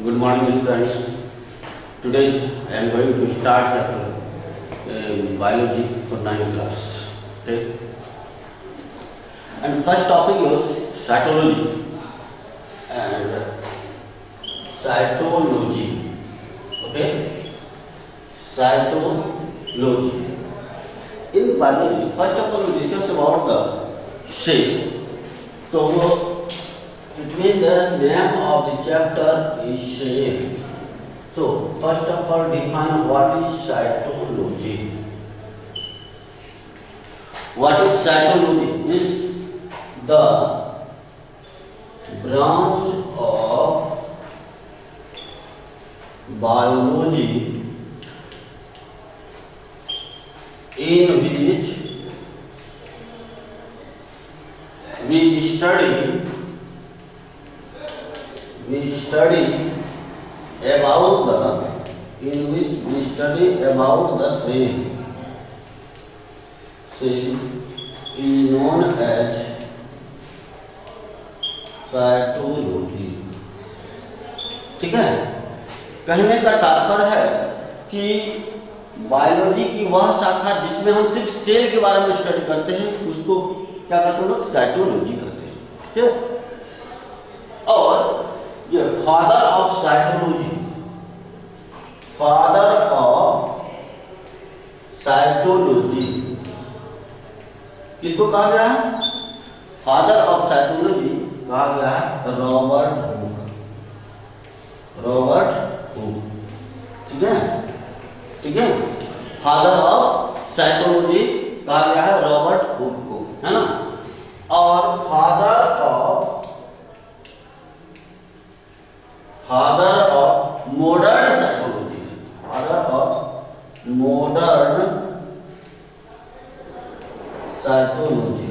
Good morning, students. Today I am going to start biology for 9th class. Okay. And first topic is cytology and cytology. Okay. Cytology. In biology, first of all, we discuss about the cell. So it means the name of the chapter is cell. So first of all, define what is cytology. What is cytology? Is the branch of biology in which we study about the cell. Cell is known as cytology. ठीक है, कहने का तात्पर्य है कि biology की वह शाखा जिसमें हम सिर्फ सेल के बारे में स्टडी करते हैं उसको क्या कहते हैं लोग? साइटोलॉजी कहते हैं. ठीक है. और ये फादर ऑफ साइटोलॉजी किसको कहा गया है? फादर ऑफ साइटोलॉजी कहा गया है रॉबर्ट हुक. ठीक है, ठीक है. फादर ऑफ साइटोलॉजी कहा गया है रॉबर्ट हुक को, है ना. और father of modern cytology,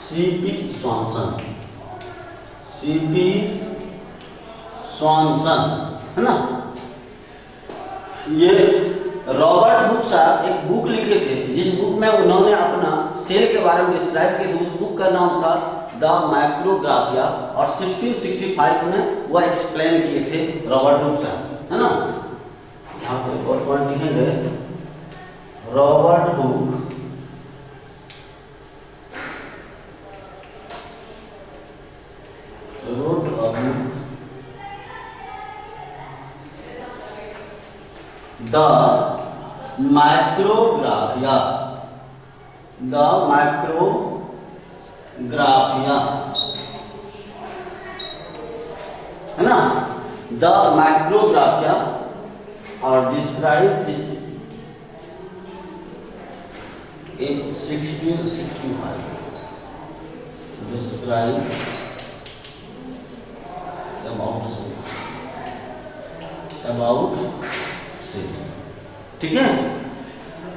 CP स्वानसन, है ना. ये रॉबर्ट हुक साहब एक बुक लिखे थे जिस बुक में उन्होंने अपना सेल के बारे में डिस्क्राइब किया था. उस बुक का नाम था द माइक्रोग्राफिया और 1665 में वह एक्सप्लेन किए थे रॉबर्ट हुक साहब, है ना. यहाँ पर एक और पॉइंट लिखेंगे. Robert Hooke wrote a book, The Micrographia, है ना. द माइक्रोग्राफिया और describe this in 1665. Describe about cell. ठीक है.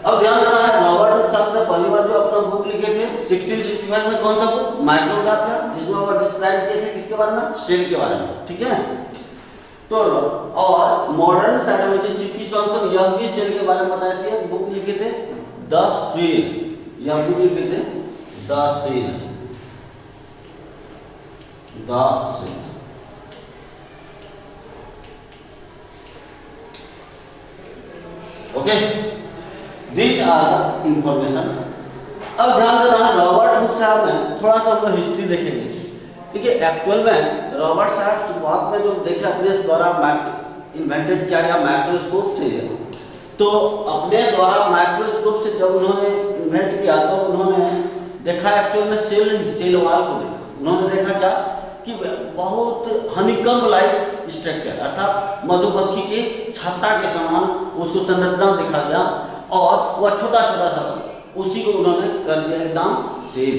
अब ध्यान देना है, रॉबर्ट हुक साहब ने पहली बार जो अपना बुक लिखे थे 1665 में, कौन सा बुक? माइक्रोग्राफिया, जिसमें वो डिस्क्राइब किए थे किसके बारे में? सेल के बारे में. ठीक है. तो और मॉडर्न साइटोलॉजी सीपी स्वानसन यह भी सेल के बारे में बताए थे. बुक लिखे थे द सेल, यह बुक लिखे थे the cell. Okay, these are the information. अब ध्यान देना है, रॉबर्ट हुक साहब में थोड़ा सा हम लोग हिस्ट्री देखेंगे. ठीक है. एक्चुअल में रॉबर्ट साहब शुरुआत में जो देखे अपने द्वारा इन्वेंटेड किया गया माइक्रोस्कोप से, तो अपने द्वारा माइक्रोस्कोप से जब उन्होंने इन्वेंट किया तो उन्होंने देखा एक्चुअल में सेल वाल को देखा. उन्होंने देखा क्या कि बहुत हनीकम लाइक स्ट्रक्चर, अर्थात मधुमक्खी के छत्ता के समान उसको संरचना दिखा गया और वह छोटा छोटा था. उसी को उन्होंने कर दिया नाम सेल.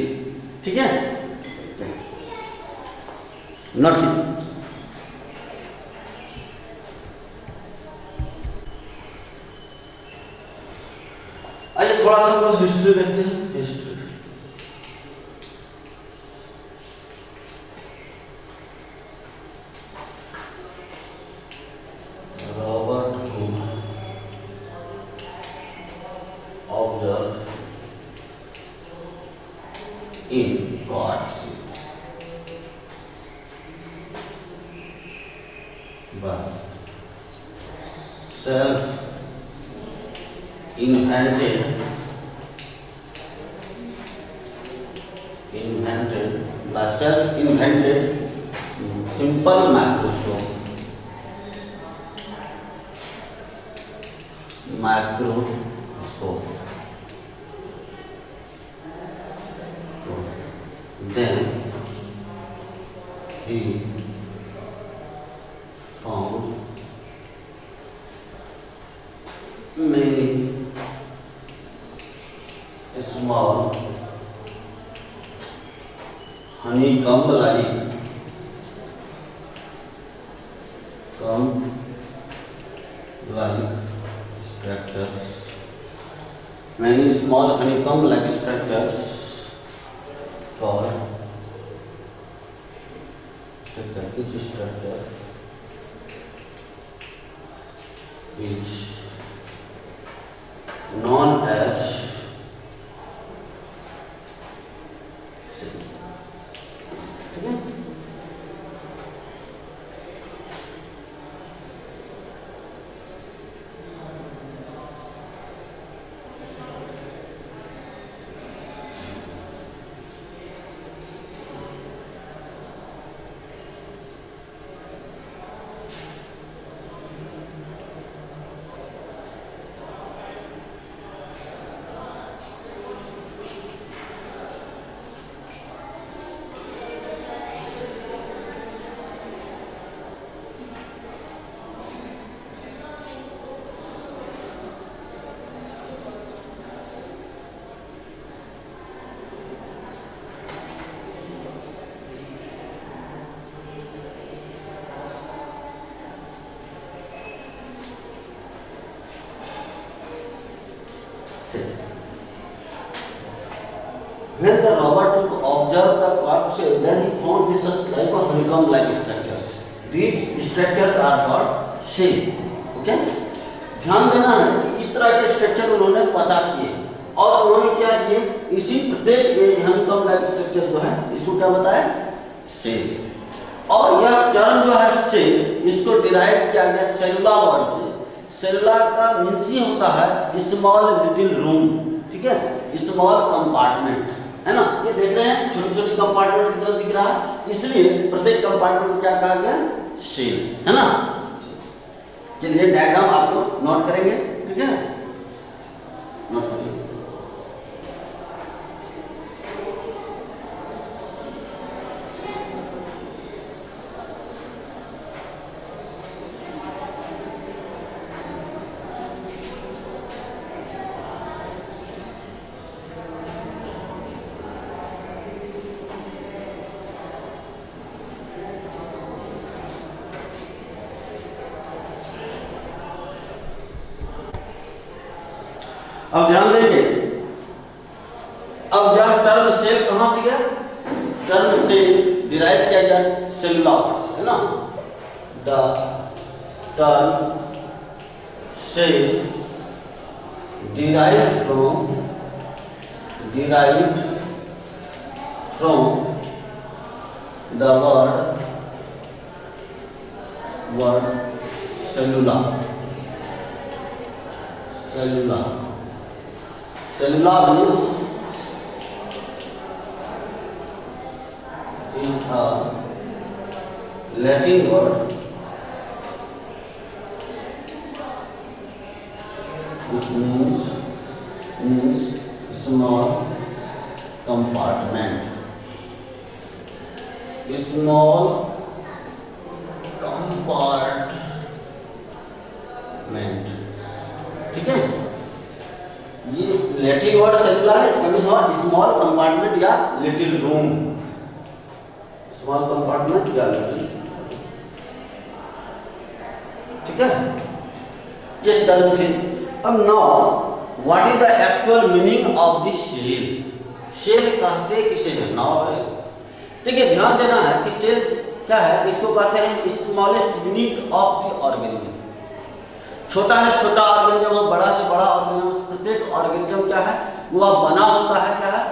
ठीक है. नोट आइए थोड़ा सा हम लोग हिस्ट्री देखते हैं. History Robert Hooke in God's self invented by self-invented simple microscope then he found many small honeycomb-like structures, many small honeycomb-like structures called each structure is known as cell. ठीक है? When the robber took observe the corpse, then he found this such type of honeycomb-like structures. These structures are called cell. Okay? ध्यान देना है कि इस तरह के structure उन्होंने पता किए और उन्होंने क्या किए, इसी प्रत्येक honeycomb-like स्ट्रक्चर जो है इसको क्या बताया, सेल। और यह टर्म जो है सेल, इसको डिराइव किया गया सेलुला वर्ड से। सेलुला का मीन्स ही होता है स्मॉल लिटिल रूम, ठीक है, स्मॉल कंपार्टमेंट, है ना। ये देख रहे हैं छोटी छोटी कंपार्टमेंट की तरह दिख रहा है, इसलिए प्रत्येक कंपार्टमेंट को क्या कहा गया, सेल, है ना। चलिए डायग्राम आप लोग नोट करेंगे, ठीक है, नोट करेंगे। अब ध्यान देंगे, अब यह टर्म सेल कहां से गया, टर्म सेल डिराइव किया गया सेलुला वर्ड से, है ना। The term cell derived from the word cellular. Cellular means in a Latin word it means small compartment. Small compartment, ठीक है। ये लैटिन वर्ड सेलुला है, इसका मीनिंग हुआ स्मॉल कंपार्टमेंट या लिटिल रूम, स्मॉल कंपार्टमेंट या लिटिल, ठीक है। ये टर्म से अब now what is the actual meaning of this cell, cell कहते किसे हैं, नाउ देखिए ध्यान देना है कि सेल क्या है, इसको कहते हैं smallest unit of the organism. छोटा है छोटा ऑर्गेनिज्म और बड़ा से बड़ा ऑर्गेनिज्म, प्रत्येक ऑर्गेनिज्म क्या है, वह बना होता है क्या है,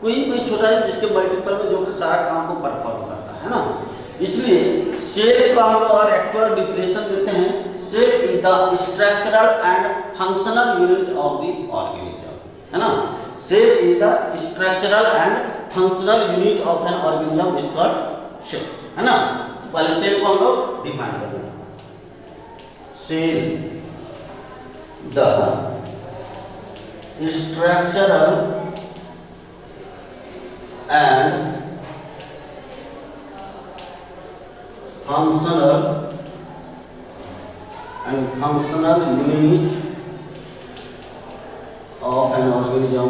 कोई छोटा है जिसके मल्टीपल में जो सारा काम को परफॉर्म करता है ना। इसलिए सेल का हम लोग और एक्चुअल डिफिनेशन देते हैं। Cell is the structural and functional unit of the organism, है ना। Cell is the structural and functional unit of an organism is called cell, है ना। तो पहले सेल को हम लोग डिफाइन कर लेंगे। Cell the structural and functional unit of an organism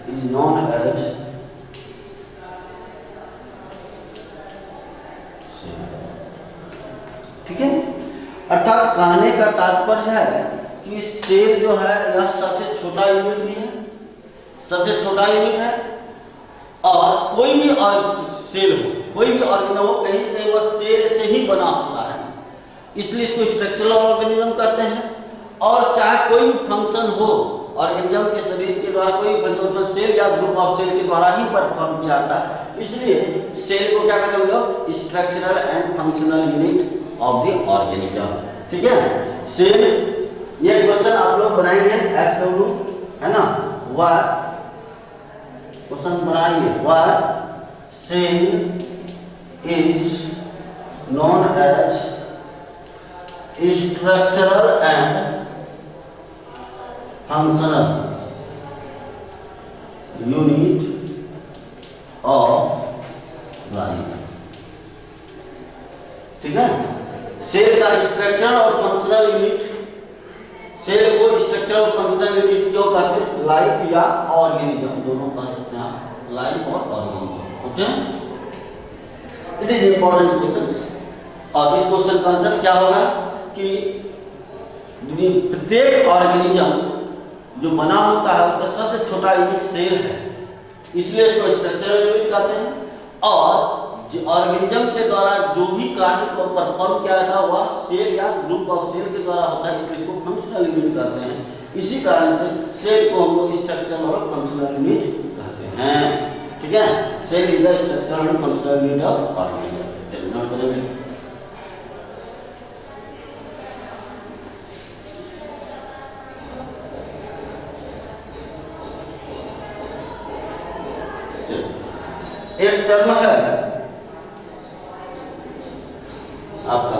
is known as ठीक है। अर्थात कहने का तात्पर्य है कि सेल जो है यह सबसे छोटा यूनिट भी है, सबसे छोटा यूनिट है। और कोई भी सेल हो, कोई भी ऑर्गेनिज्म हो, कहीं कहीं वह सेल से ही बना होता है, इसलिए इसको स्ट्रक्चरल ऑर्गेनिज्म कहते हैं। और चाहे कोई भी फंक्शन हो ऑर्गेनिज्म के शरीर के द्वारा, कोई भी सेल या ग्रुप ऑफ सेल के द्वारा ही परफॉर्म किया जाता है, इसलिए सेल को क्या कहते हैं लोग, structural and functional unit of the organism, ठीक है। सेल, ये क्वेश्चन आप लोग बनाएंगे एसडब्ल्यू, है ना। व्हाट क्वेश्चन बनाएंगे, what cell is known as structural and functional unit of life, ठीक है। सेल का स्ट्रक्चर और फंक्शनल यूनिट, सेल को स्ट्रक्चर और फंक्शनल यूनिट क्यों कहते हैं, लाइफ या ऑर्गेनिज्म दोनों कह सकते हैं आप, लाइफ और organism, okay. It is important question. और इस क्वेश्चन का आंसर क्या होगा कि प्रत्येक ऑर्गेनिज्म जो बना होता है उसका सबसे छोटा यूनिट सेल है, इसलिए इसको स्ट्रक्चरल यूनिट कहते हैं। और ऑर्गेनिज्म के द्वारा जो भी कार्य को परफॉर्म किया जाता है वह सेल या ग्रुप ऑफ सेल के द्वारा होता है, इसलिए इसको फंक्शनल यूनिट कहते हैं। इसी कारण से सेल को हम लोग स्ट्रक्चरल और फंक्शनल यूनिट कहते हैं, ठीक है। Cell is the structural and functional unit of organism. Note करेंगे। एक टर्म है आपका,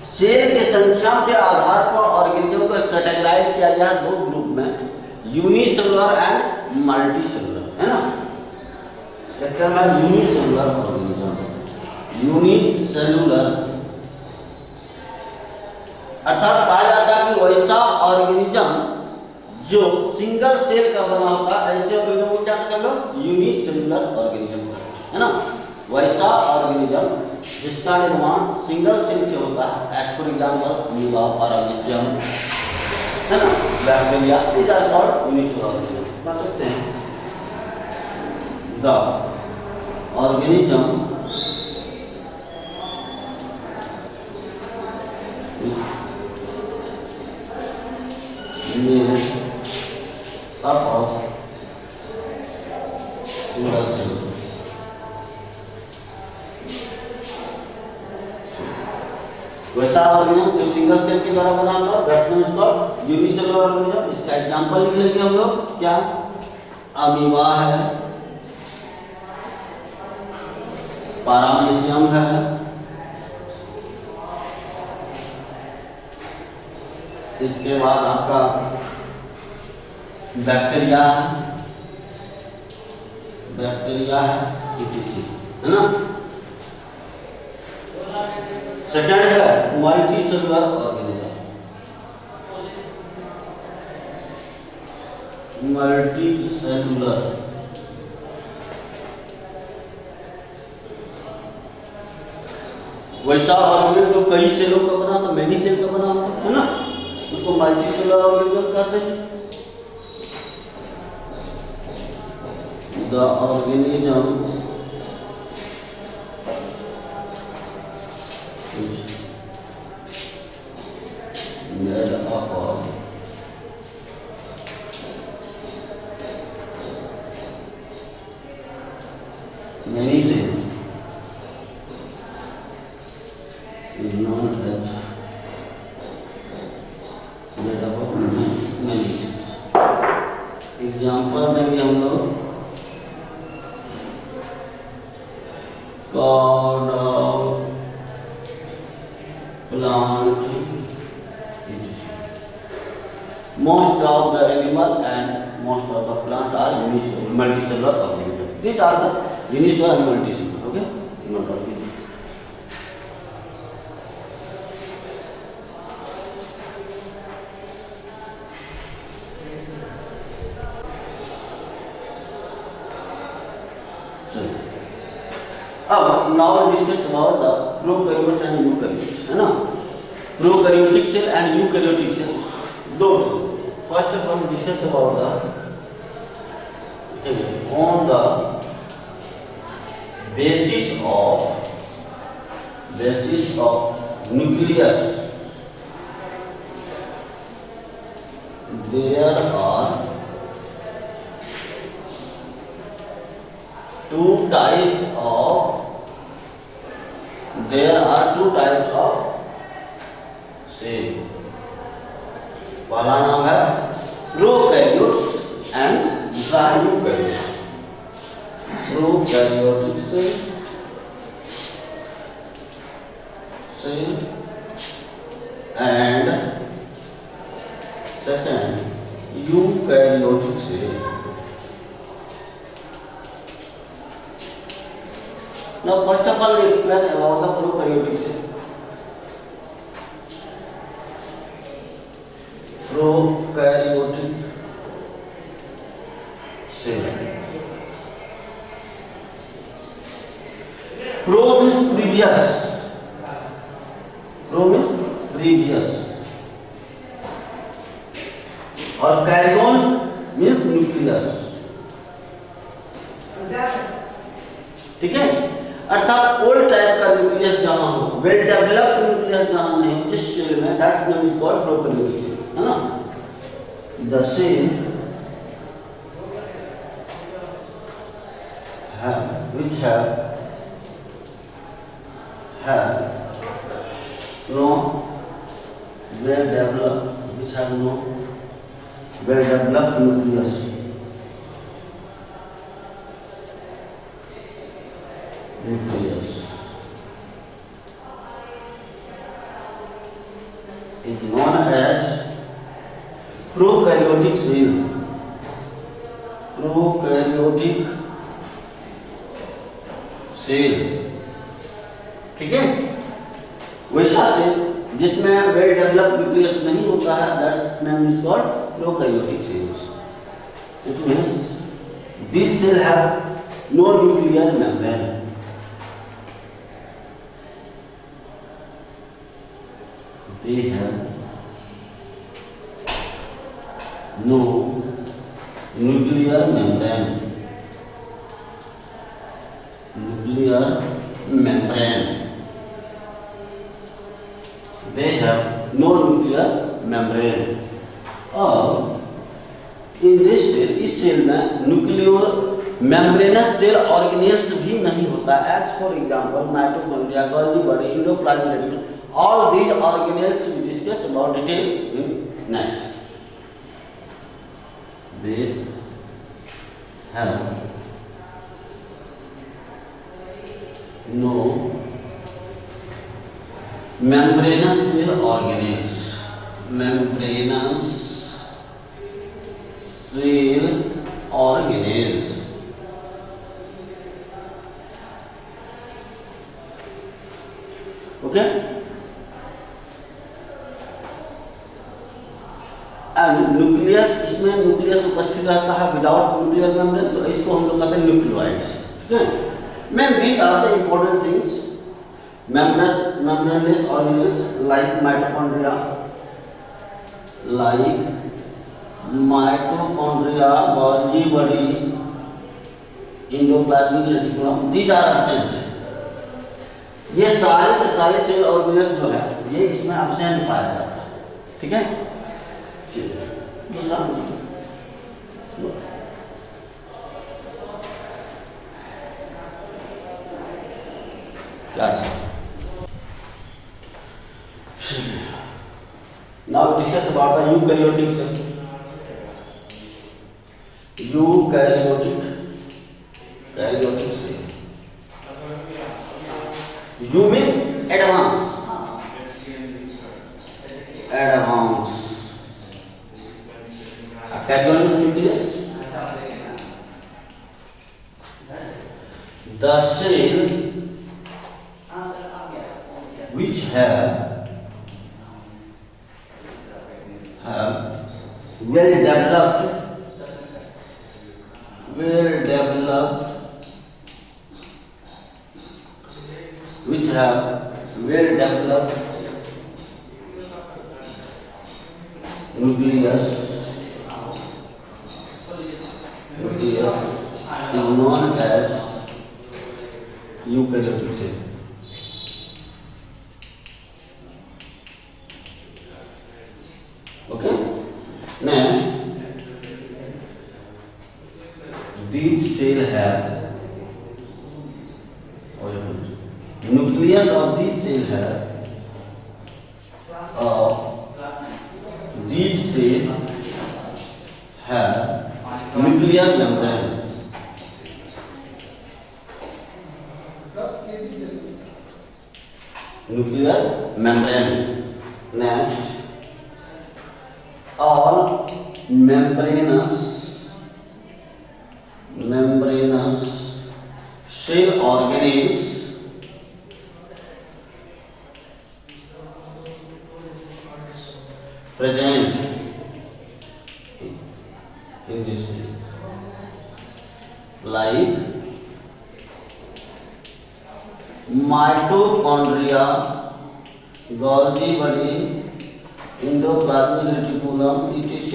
सेल की संख्या के आधार पर ऑर्गेनिज्म को कैटेगराइज किया गया दो ग्रुप में, यूनिसेलुलर एंड मल्टीसेलुलर, है ना। एक टर्म है यूनिसेलुलर ऑर्गेनिज्म, यूनिसेलुलर अर्थात कहा जाता है कि वैसा ऑर्गेनिज्म जो सिंगल सेल का बना होता है, ऐसे ऑर्गेनिज्म को क्या कहते हैं, यूनिसेलुलर ऑर्गेनिज्म, है ना। वैसा ऑर्गेनिज्म जिसका निर्माण सिंगल सेल से होता है, as for example amoeba, paramecium, है ना, bacteria, is are called unicellular organism. कह सकते हैं the organism made up of single cell. वैसा ऑर्गेनिज्म जो सिंगल सेल के द्वारा बना होता है that's known as unicellular organism. इसका एग्जांपल लिख लेंगे हम लोग, क्या, अमीबा है, पारामीशियम है, इसके बाद आपका बैक्टीरिया है, etc, है ना। सेकंड है मल्टीसेलुलर ऑर्गेनिज्म, मल्टीसेलुलर वैसा ऑर्गेनिज्म जो कई सेलों का बना होता, मेनी सेल का बना होता है ना, उसको मल्टीसेलुलर ऑर्गेनिज्म कहते हैं। The organism made up of any cell is known as made up of many cells. Example देंगे हम लोग God of plant, most of the animal and most of the plant are multicellular organisms. These are the unicellular and multicellular. Okay, not okay. अब now discuss about the prokaryotes and eukaryotes, है ना? Prokaryotic cell and eukaryotic cell. दो first of all discuss about the on the basis of nucleus there are two types of cell. पहला नाम है prokaryotes and दूसरा है eukaryotes. Prokaryotic cell and second eukaryotic cell. Now first of all we explain about the prokaryotic cell. Prokaryotic cell. Pro means previous. और कैरियोन means nucleus. ठीक है, अर्थात old type का न्यूक्लियस जहां हो, वेल डेवलप्ड न्यूक्लियस जहां नहीं, जिस सेल में, that's name is called prokaryotic cell, है ना? The cell which have no well developed nucleus. Is known as prokaryotic cell. Prokaryotic cell. ठीक है, वैसा सेल जिसमें वेल डेवलप्ड न्यूक्लियस नहीं होता है, that name is called prokaryotic cells. It means this cell have no nuclear membrane. They have no nuclear membrane. They have no nuclear membrane. और in this cell, इस cell में nuclear membranes cell organelles भी नहीं होता. As for example, mitochondria, Golgi body, endoplasmic reticulum. All these organelles we discuss about detail in next. They have no membranous cell organelles. Membranous cell organelles. Okay. Nucleus, इसमें nucleus उपस्थित रहता है without nuclear membrane, तो इसको हम लोग कहते हैं न्यूक्लियोइड्स. ठीक है, man these are the important things. membranous organelles like mitochondria, Golgi body, endoplasmic reticulum, these are absent. ये सारे के सारे सेल ऑर्गेनेल्स जो है ये इसमें absent पाया जाता है. ठीक है, क्या now discuss about the eukaryotic cell. Karyotic cell. U means advance. Karyon means nucleus. The cell which have well developed which have well developed nucleus is known as eukaryotic cell. Okay. Next, these cells have nucleus of these cells have nuclear membrane. Nuclear membrane. Next, all membranous cell organelles present in this cell, like mitochondria, Golgi body, endoplasmic reticulum, etc.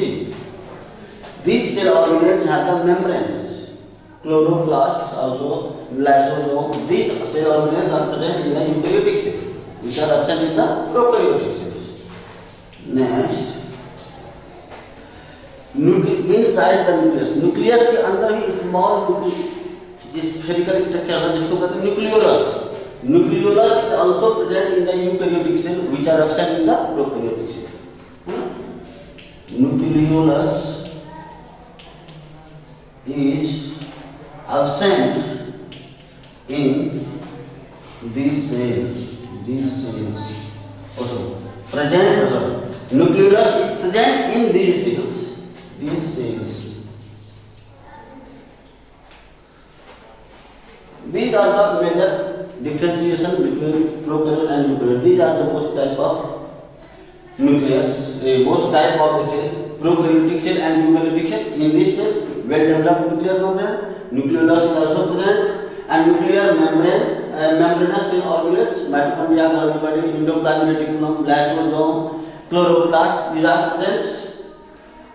These cell organelles have the membranes. Chloroplasts, also lysosome. These cell organelles are present in the eukaryotic cell, which are absent in the prokaryotic cells. Next, inside the nucleus के अंदर ही small spherical structure है जिसको कहते हैं nucleolus. Nucleolus is also present in the eukaryotic cell, which are absent in the prokaryotic cell. Nucleolus is absent in these cells. Also present. Nucleolus is present in these cells. These are the major differentiation between prokaryote and eukaryote. These are the both type of nucleus, both type of cell, prokaryotic cell and eukaryotic cell. In this cell, well developed nuclear membrane, nucleolus is also present, and nuclear membrane, membranous cell organelles, mitochondria, Golgi body, endoplasmic reticulum, lysosome, chloroplast, these are present,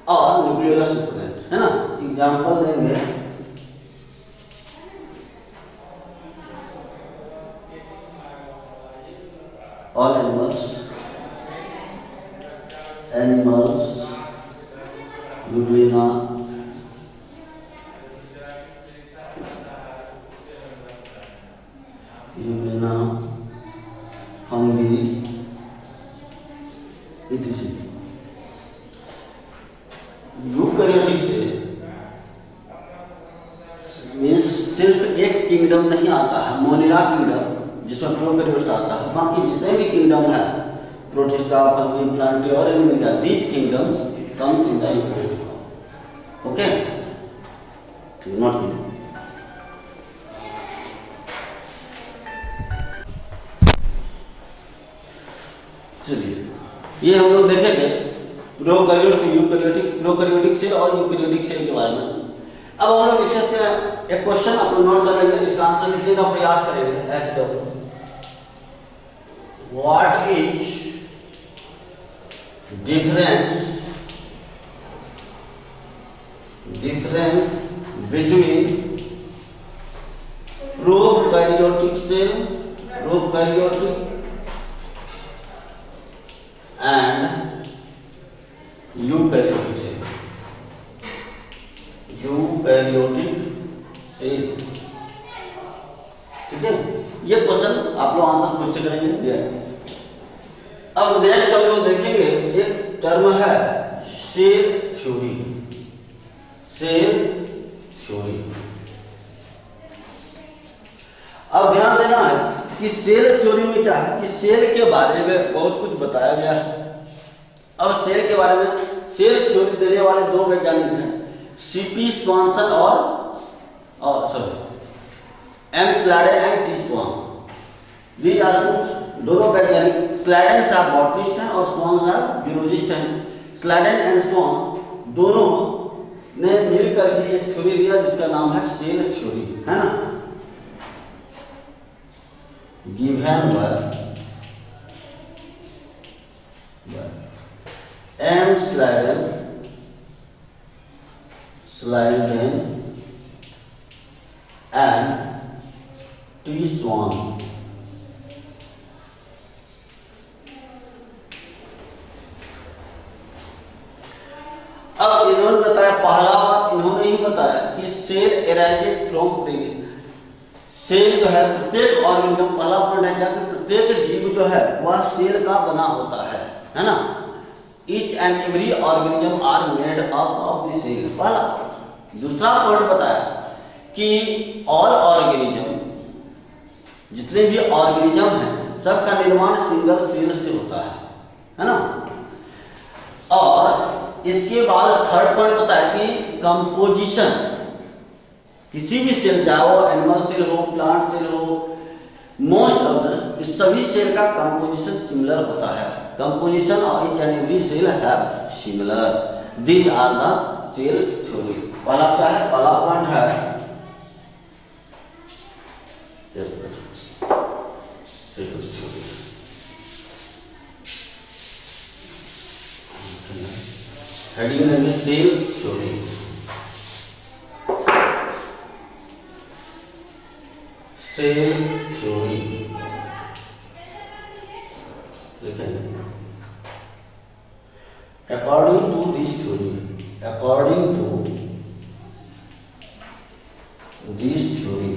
और nucleolus is present, है ना? Example देंगे. All animals, Euglena, fungi, etc. Eukaryotic से means सिर्फ एक kingdom नहीं आता है, मोनिरा किंगडम जिसमें प्रोकैरियोट्स आता है, बाकी जितने भी किंगडम है, प्रोटिस्टा, फंगी, प्लांटी और animal, these kingdoms comes in the eukaryotic form. Okay, not kingdom. चलिए, ये हम लोग देखेंगे प्रोकैरियोटिक सेल और यूकैरियोटिक सेल के बारे में. अब हम लोग डिस्कस करें, एक क्वेश्चन आप लोग नोट करेंगे, इसका आंसर लिखने का प्रयास करेंगे. HW, what is difference between prokaryotic cell and eukaryotic cell. ठीक है, ये क्वेश्चन आप लोग आंसर खुद से करेंगे। अब नेक्स्ट हम लोग देखेंगे एक टर्म है सेल थ्योरी। सेल थ्योरी, अब ध्यान देना है कि सेल थ्योरी में क्या है कि सेल के बारे में बहुत कुछ बताया गया है। अब सेल के बारे में सेल थ्योरी देने वाले दो वैज्ञानिक हैं, सीपी स्वानसन और sorry M Schleiden and T Schwann. These are दोनों वैज्ञानिक, स्लाडेन साहब बॉटनिस्ट हैं और स्वान साहब बियोलॉजिस्ट हैं। स्लाडेन एंड स्वान दोनों ने मिलकर के एक थ्योरी दिया जिसका नाम है सेल थ्योरी, है ना, given by M Schleiden and T Schwann. अब इन्होंने बताया, पहला बात इन्होंने ही बताया कि cell arises from pregnant. Cell जो है प्रत्येक ऑर्गेनिज्म, पहला पॉइंट है क्या कि प्रत्येक जीव जो है वह सेल का बना होता है ना। Each and every organism are made up of the cell, पहला। दूसरा पॉइंट बताया कि ऑल ऑर्गेनिज्म, जितने भी ऑर्गेनिज्म हैं सबका निर्माण सिंगल सेल से होता है ना। और इसके बाद थर्ड पॉइंट बताया कि कंपोजिशन, किसी भी सेल, चाहे वो एनिमल सेल हो, प्लांट सेल हो, मोस्ट ऑफ इस सभी सेल का कंपोजिशन सिमिलर होता है। Composition of each and every cell have similar. These are the cell theory. पहला क्या है, पहला पॉइंट है सेल थ्योरी। हेडिंग है cell theory. Cell theory according to this theory, according to this theory,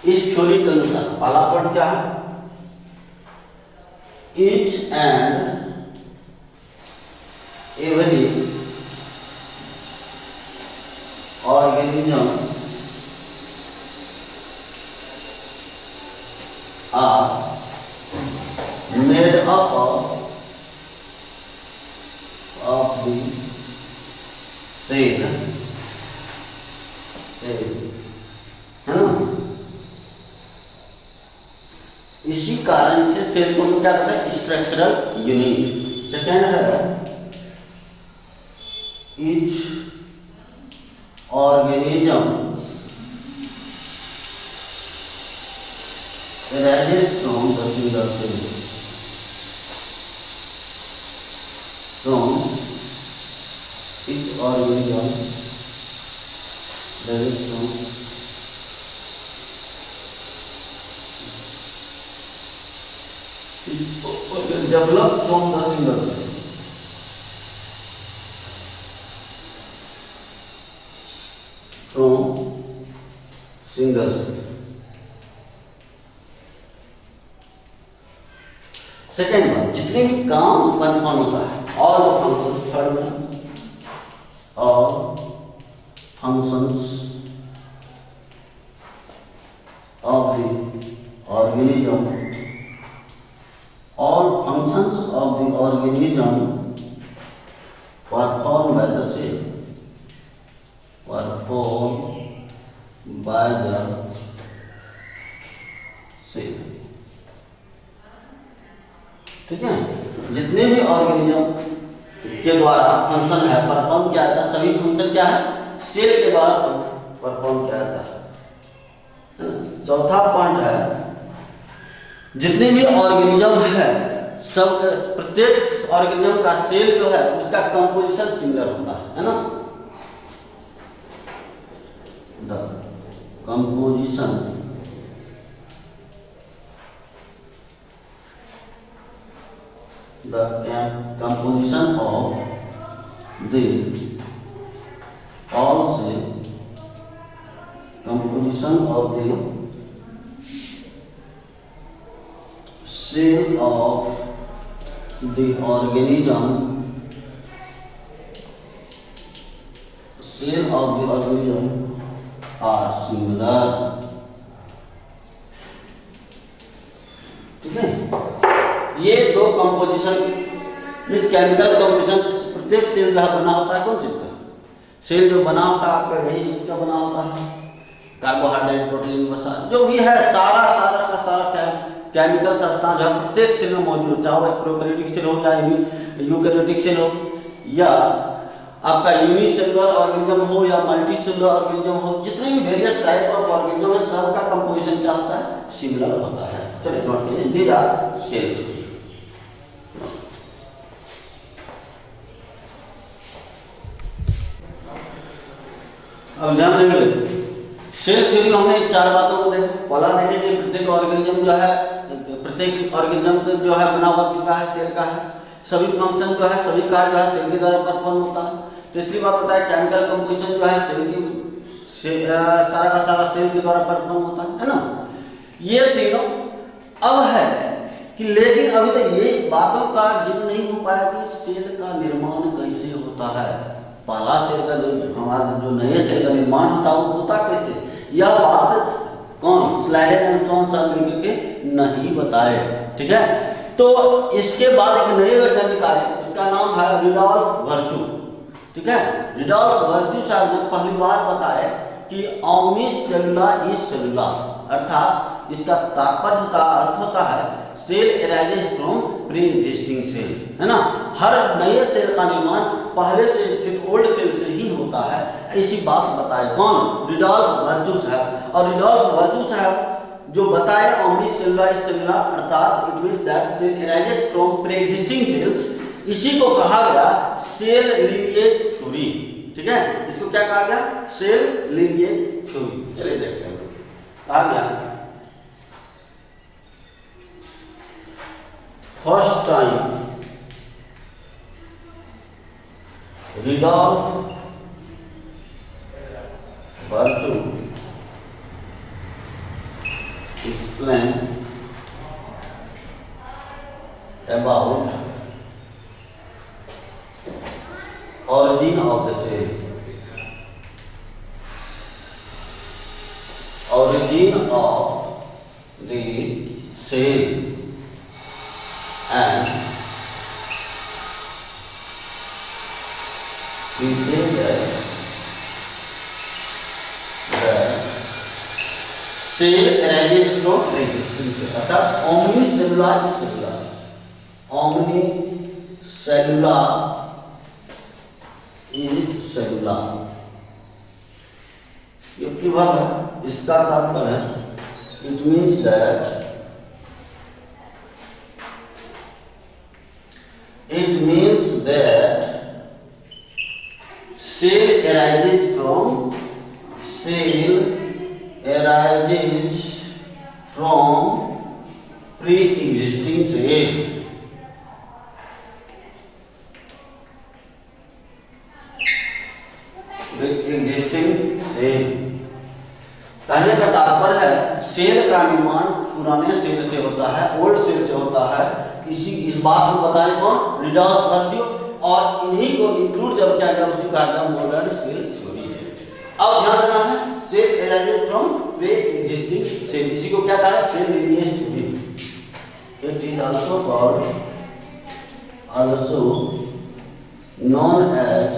इस theory के अनुसार पहला पॉइंट क्या है, each and every organism are made up of the cell, है ना। इसी कारण से सेल को हम क्या कहते हैं, स्ट्रक्चरल यूनिट। सेकेंड है each organism arises from the single cell, from each organism arises from developed from the single cell, from single cell। Second बात, जितने भी काम परफॉर्म होता है, ऑल द फंक्शंस, थर्ड में all functions of the organism, all functions of the organism performed by the cell, performed by the cell। ठीक है, जितने भी ऑर्गेनिज्म के द्वारा फंक्शन है, परफॉर्म किया जाता है, सभी फंक्शन क्या है, सेल के द्वारा परफॉर्म किया जाता है। चौथा पॉइंट है, जितने भी ऑर्गेनिज्म है सब, प्रत्येक ऑर्गेनिज्म का सेल जो है उसका कंपोजिशन सिमिलर होता है ना। The composition of the all cell composition of the cell of the organism, cell of the organism are similar। ठीक है, ये दो कंपोजिशन मीन्स केमिकल कंपोजिशन, प्रत्येक सेल जो बना होता है कौन चीज का, सेल जो बना होता है आपका यही चीज का बना होता है, कार्बोहाइड्रेट, प्रोटीन, वसा जो भी है सारा सारा का सारा केमिकल सब्सटेंस जो प्रत्येक सेल में मौजूद, चाहे वो प्रोकैरियोटिक सेल हो या यूकैरियोटिक सेल हो या आपका यूनिसेलुलर ऑर्गेनिज्म हो या मल्टीसेलुलर ऑर्गेनिज्म हो, जितने भी वेरियस टाइप ऑफ ऑर्गेनिज्म है सबका कंपोजिशन क्या होता है, सिमिलर होता है। चलिए नोट कीजिए, दीज आर सेल। अब ध्यान देंगे सेल थ्योरी में हमने चार बातों को देखा। पहला देखें कि प्रत्येक ऑर्गेनिज्म जो है, प्रत्येक ऑर्गेनिज्म जो है बना हुआ किसका है, सेल का है। सभी फंक्शन जो है, सभी कार्य जो है सेल के द्वारा परफॉर्म होता है। तीसरी बात होता है केमिकल कंपोजिशन जो है सेल की सारा का सारा सेल के द्वारा परफॉर्म होता है ना। ये तीनों अब है कि लेकिन अभी तक ये बातों का जिक्र नहीं हो पाया कि सेल का निर्माण कैसे होता है। पहला सेल का जो हमारा जो नए सेल का निर्माण होता है वो होता कैसे, यह बात कौन स्लाइडेन एंड सॉन सब मिलकर के नहीं बताए। ठीक है, तो इसके बाद एक नए वैज्ञानिक आए, उसका नाम है रुडोल्फ वर्चू। ठीक है, रुडोल्फ वर्चू साहब ने पहली बार बताया कि ओमनी सेलुला इज सेलुला, अर्थात इसका तात्पर्य का अर्थ होता है cell arises from pre existing cell, है ना। हर नए सेल का निर्माण पहले से स्थित ओल्ड सेल से ही होता है, ऐसी बात बताए कौन, रुडोल्फ वर्चू साहब। और रुडोल्फ वर्चू साहब जो बताए ओमनी सेलुला इज सेलुला, अर्थात it means that cell arises from pre existing cells, इसी को कहा गया सेल लिनिएज थ्योरी। ठीक है, इसको क्या कहा गया, सेल लिनिएज थ्योरी। चलिए देखते हैं कहा गया first time Rudolf Virchow explain about origin of the cell, origin of the cell and we say that cell arises from pre-existing cell, अर्थात omni cellula is cellula, omni cellula is cellula. ये प्रभाव है, इसका तात्पर्य है it means that cell arises from pre-existing cell। pre-existing cell कहने का तात्पर्य है सेल का निर्माण पुराने सेल से होता है, ओल्ड सेल से होता है। इस बात को बताए कौन, रुडोल्फ वर्चू, और इन्हीं को इंक्लूड जब किया गया उसी कहा गया मॉडर्न सेल थ्योरी। अब ध्यान देना है cell arises from pre existing cell, इसी को क्या कहा है, cell lineage theory. It is also called, also known as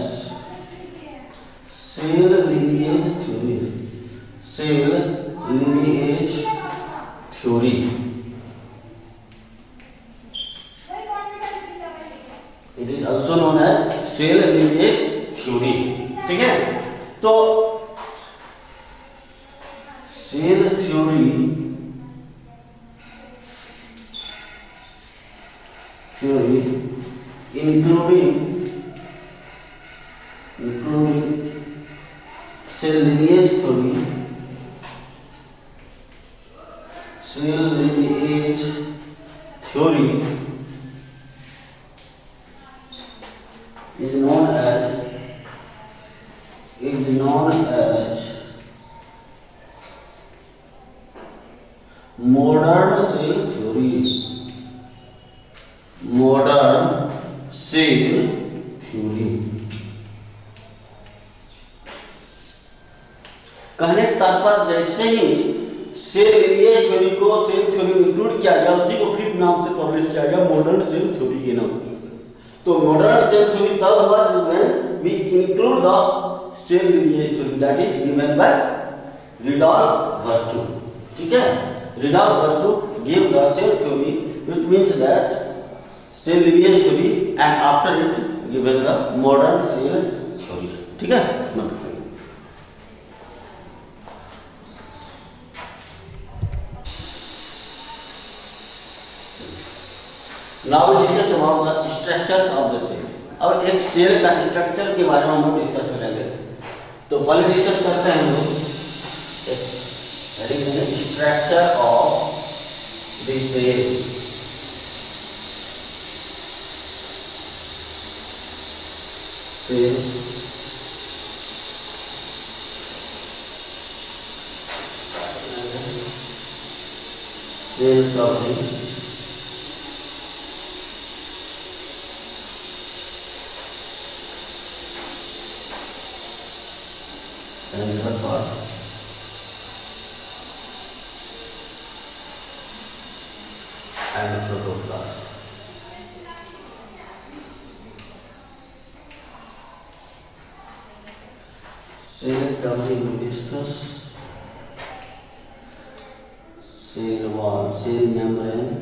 cell lineage theory, cell lineage theory. It is also known as cell lineage theory. ठीक है, तो cell theory including cell lineage theory, cell lineage theory is known as modern cell theory. Modern cell theory. कहने का तात्पर्य जैसे ही cell lineage theory को cell theory में include किया गया, उसी को फिर नाम से पब्लिश किया गया मॉडर्न सेल थ्योरी के नाम। तो मॉडर्न सेल थ्योरी तब हुआ when we include the cell lineage theory that is given by Rudolf Virchow. ठीक है, Rudolf Virchow give the cell theory which means that cell lineage theory and after it given the modern cell theory. ठीक है, Now we discuss about the structures of the cell. अब एक cell का structure के बारे में हम लोग डिस्कस करेंगे। तो पहले डिस्कस करते हैं हम लोग structure of the cell. Cell covering central part and protoplasm. Cell covering we discuss. Cell wall, cell membrane,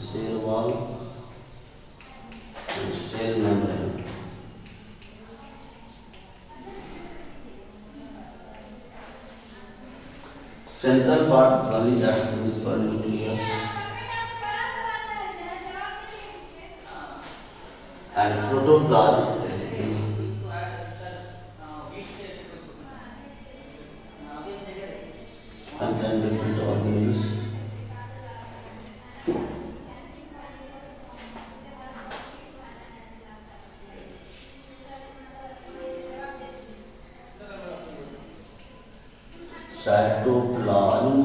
cell wall, and cell membrane. Central part only that is called nucleus and protoplasm contain different organelles. Cytoplasm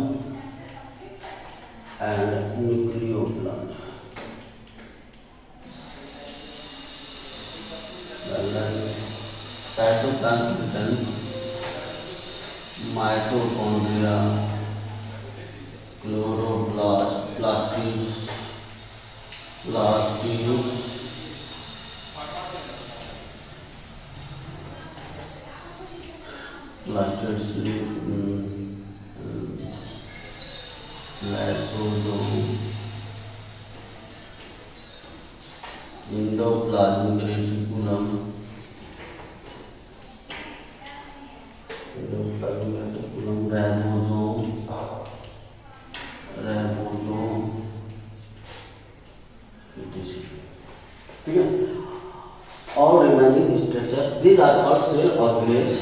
and nucleoplasm. Cytoplasm contains mitochondria, chloroplast, plastids, lysosome, endoplasmic reticulum, ribosome, etc. ठीक है, all remaining structure these are called cell organelles.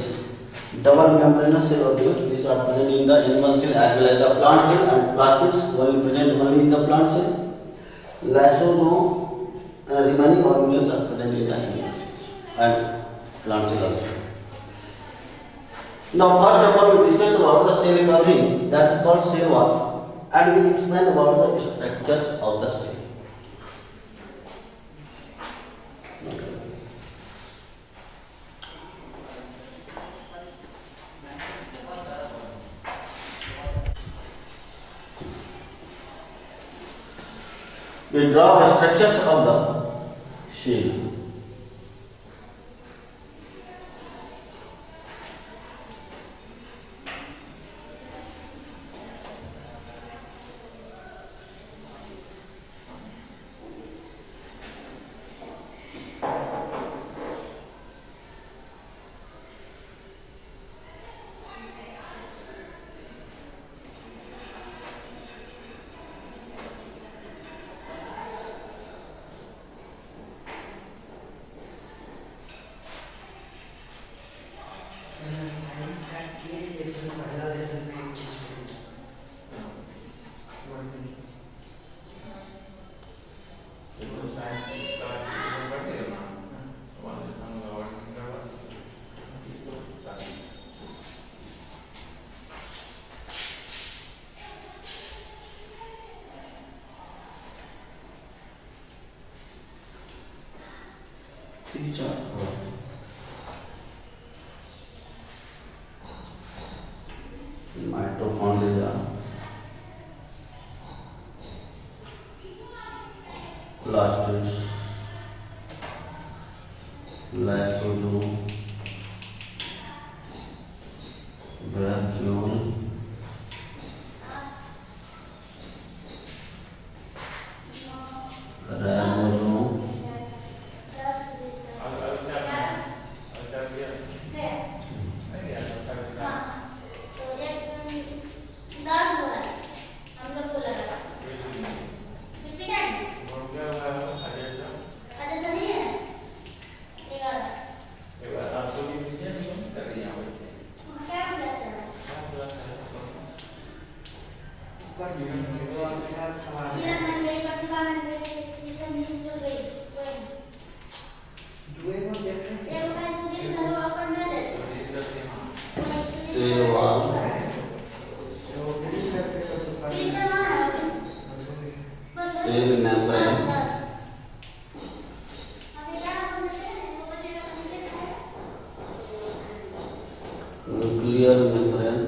Double membranous cell organelles, these are present in the animal cell as well as the plant cell, and plastids only present only in the plant cell. Lysosome and remaining organelles are present in the animal cells and plant cell also. Now first of all we discuss about the cell covering, that is called cell wall, and we explain about the structures of the cell. We draw the structures of the shell. Mitochondria, plastids, lysosome, vacuole, ribosome, cell membrane, nuclear membrane,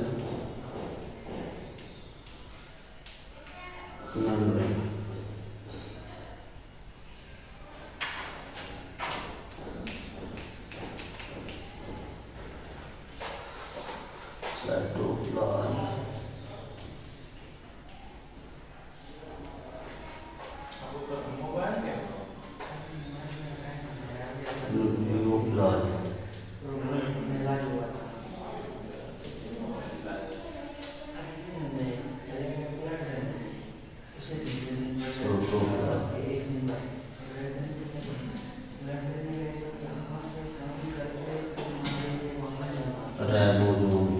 cytoplasm, nucleoplasm, ribosome,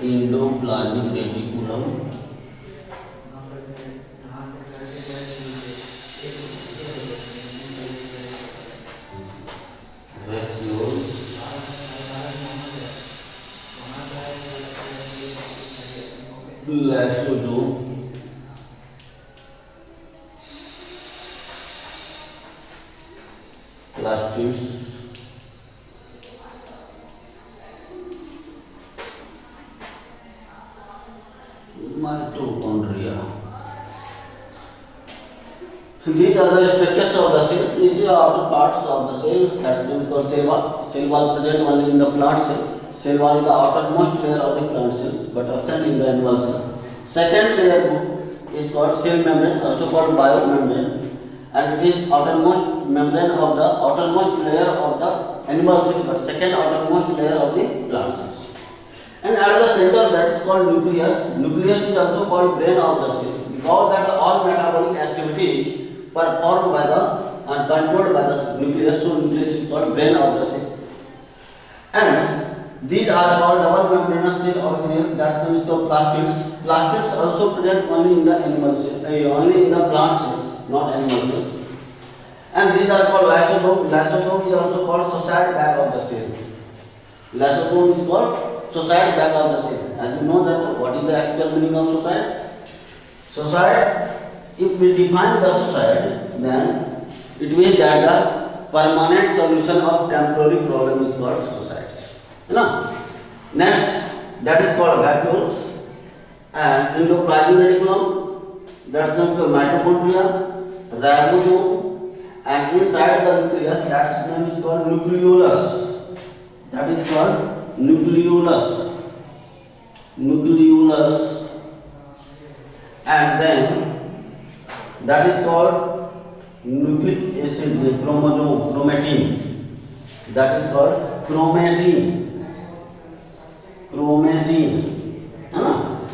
endoplasmic reticulum, vacuole, lysosome, plastids, mitochondria. These are the structures of the cell. These are the parts of the cell. That's called cell wall. Cell wall present only in the plant cell. Cell wall is the outermost layer of the plant cell, but absent in the animal cell. Second layer is called cell membrane, also called biomembrane, and it is outermost membrane of the outermost layer of the animal cell, but second outermost layer of the plant cells. And at the center, that is called nucleus. Nucleus is also called brain of the cell, because that all metabolic activities performed by the and controlled by the nucleus. So nucleus is called brain of the cell. And these are called double membranous cell organelles. That's called plastids. Plastids also present only in the animal cell, only in the plant cells, not animal cells. And these are called lysosome. Lysosome is also called society bag of the cell. Lysosome is called society bag of the cell. As you know that what is the actual meaning of society? Society, if we define the society, then it means that the permanent solution of temporary problem is called society. You know? Next, that is called vacuoles and endoplasmic reticulum. That's called mitochondria, ribosome, and inside the nucleus, that name is called nucleolus. That is called nucleolus. Nucleolus, and then that is called nucleic acid, the chromosome, chromatin. That is called chromatin. Chromatin.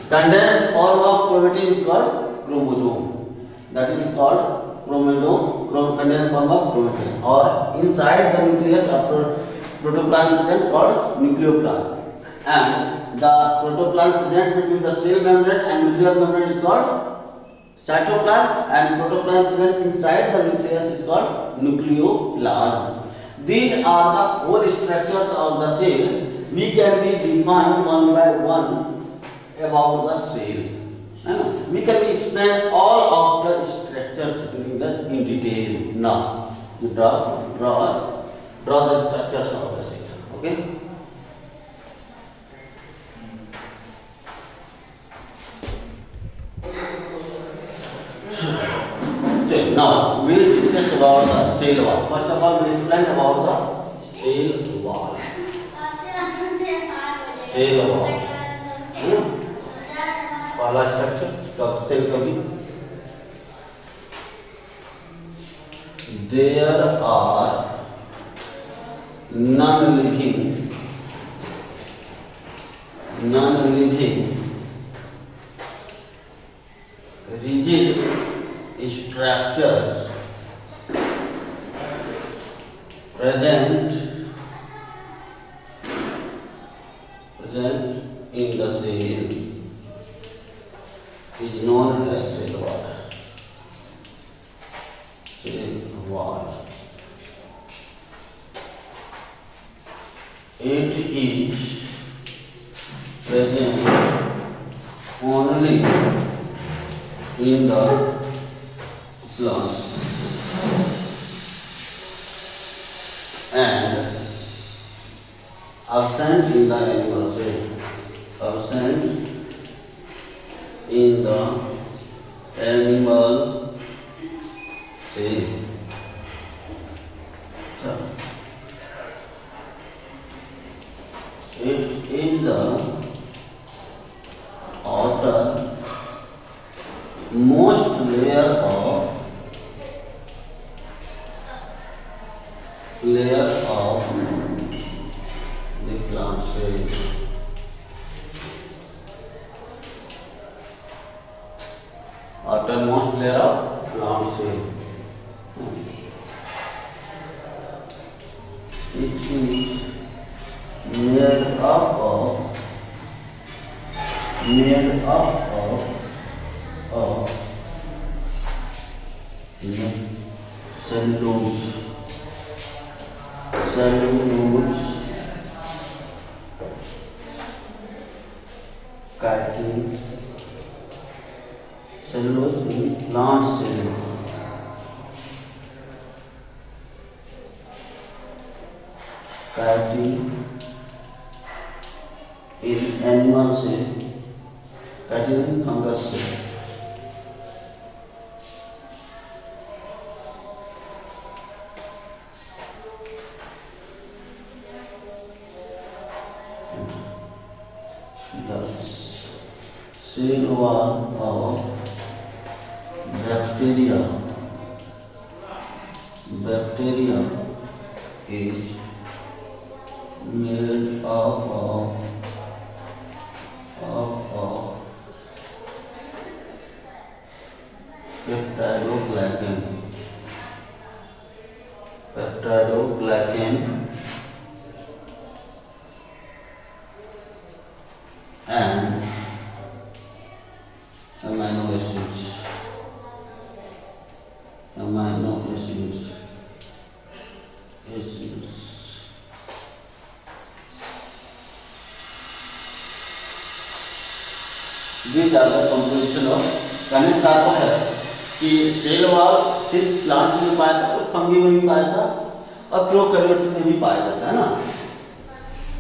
Condensed form of chromatin is called chromosome. That is called chromosome, condensed form of chromatin. Or inside the nucleus of protoplasm is called nucleoplasm. And the protoplasm present between the cell membrane and nuclear membrane is called cytoplasm, and protoplasm present inside the nucleus is called nucleoplasm. These are the whole structures of the cell. We can be defined one by one about the cell. है ना. We can explain all of the structures during the in detail. Now you draw the structures of the cell. Okay. Okay, now we will discuss about the cell wall. First of all, we will explain about the cell wall. Cell wall. पहला structure कब cell कभी there are non-living rigid structures present in the cell is known as cell wall. Cell wall. It is present only in the plants and absent in the animal cell. Absent in the animal cell. So, it is the outer most layer of the plant cell. Outermost layer of plant cell. It is made up of cellulose, chitin, cellulose in plant cell, chitin in animal cell, chitin in fungus cell. The cell wall of bacteria is made up of peptidoglycan and amino acids. These are the composition of कहने का अर्थ है कि cell wall सिर्फ plants में पाया जाता है, fungi में भी पाया जाता है और प्रोकैरियोट्स में भी पाया जाता है ना.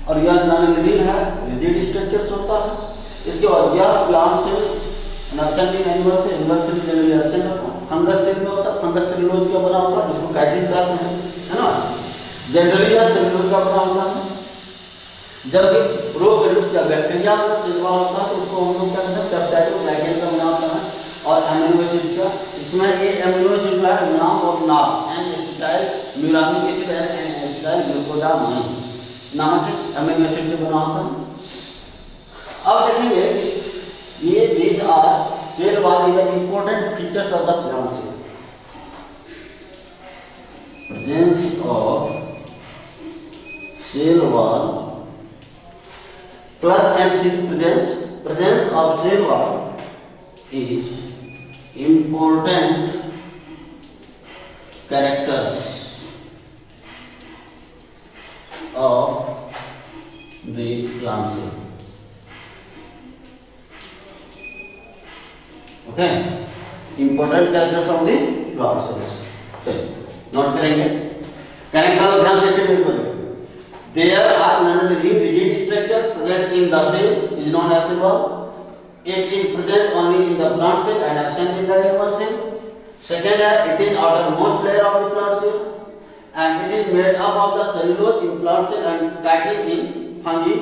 और यह नॉन लिविंग है, रिजिड स्ट्रक्चर्स होता है. इसके बाद यह प्लांट सेल नर्सन इन एनिमल से एनिमल सेल जनरली नर्सन होता है. फंगस सेल में होता है, फंगस सेलुलोज का बना होता है जिसको काइटिन कहते हैं, है ना. जनरली यह सेलुलोज का बना होता है. जब प्रोकैरियोट्स या बैक्टीरिया का सेल वॉल होता है तो उसको हम लोग क्या कहते हैं, पेप्टाइडोग्लाइकन का बना होता है. और अमीनो एसिड्स का, इसमें ये अमीनो एसिड है नाम और नाम and acetyl muramic acid and acetyl glucosamine नामक अमीनो एसिड से बना होता है. अब देखेंगे ये these are cell wall is the important features of the plant cell. Presence of cell wall plus and presence of cell wall is important characters of the plant cell. Okay, important characters of the plant cells. चलिए note करेंगे, connect करो ध्यान से table पर। There are non-living rigid structures present in the cell is known as cell wall. It is present only in the plant cell and absent in the animal cell. Second है, it is outermost layer of the plant cell and it is made up of the cellulose in plant cell and chitin in fungi.